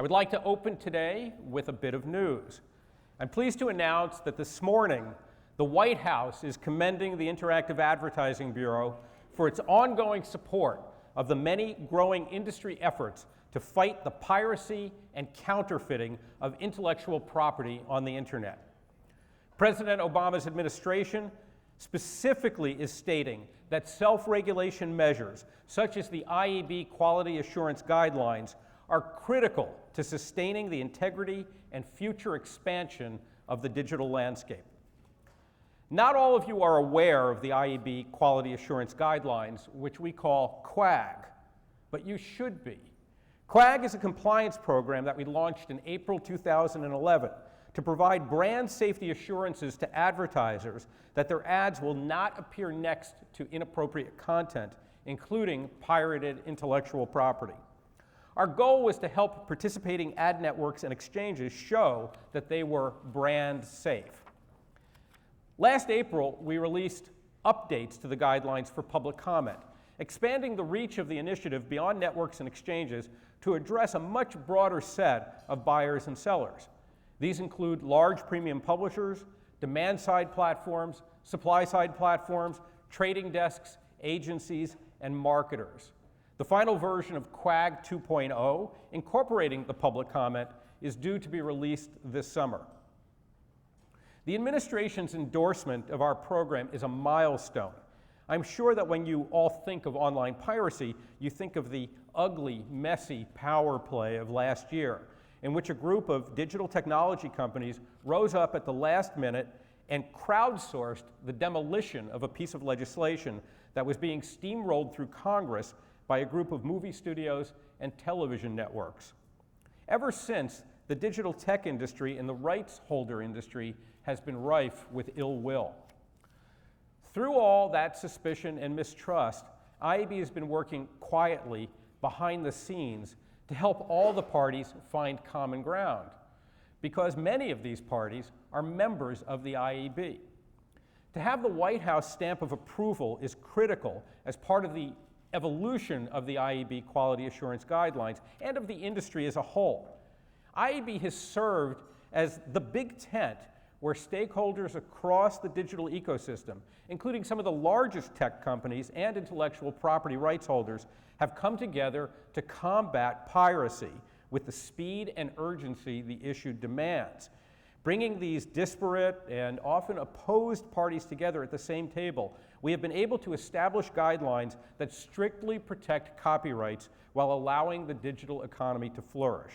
I would like to open today with a bit of news. I'm pleased to announce that this morning, the White House is commending the Interactive Advertising Bureau for its ongoing support of the many growing industry efforts to fight the piracy and counterfeiting of intellectual property on the internet. President Obama's administration specifically is stating that self-regulation measures, such as the IAB Quality Assurance Guidelines, are critical to sustaining the integrity and future expansion of the digital landscape. Not all of you are aware of the IAB Quality Assurance Guidelines, which we call QAG, but you should be. QAG is a compliance program that we launched in April 2011 to provide brand safety assurances to advertisers that their ads will not appear next to inappropriate content, including pirated intellectual property. Our goal was to help participating ad networks and exchanges show that they were brand safe. Last April, we released updates to the guidelines for public comment, expanding the reach of the initiative beyond networks and exchanges to address a much broader set of buyers and sellers. These include large premium publishers, demand-side platforms, supply-side platforms, trading desks, agencies, and marketers. The final version of QAG 2.0, incorporating the public comment, is due to be released this summer. The administration's endorsement of our program is a milestone. I'm sure that when you all think of online piracy, you think of the ugly, messy power play of last year, in which a group of digital technology companies rose up at the last minute and crowdsourced the demolition of a piece of legislation that was being steamrolled through Congress by a group of movie studios and television networks. Ever since, the digital tech industry and the rights holder industry has been rife with ill will. Through all that suspicion and mistrust, IAB has been working quietly behind the scenes to help all the parties find common ground, because many of these parties are members of the IAB. To have the White House stamp of approval is critical as part of the evolution of the IAB Quality Assurance Guidelines and of the industry as a whole. IAB has served as the big tent where stakeholders across the digital ecosystem, including some of the largest tech companies and intellectual property rights holders, have come together to combat piracy with the speed and urgency the issue demands. Bringing these disparate and often opposed parties together at the same table, we have been able to establish guidelines that strictly protect copyrights while allowing the digital economy to flourish.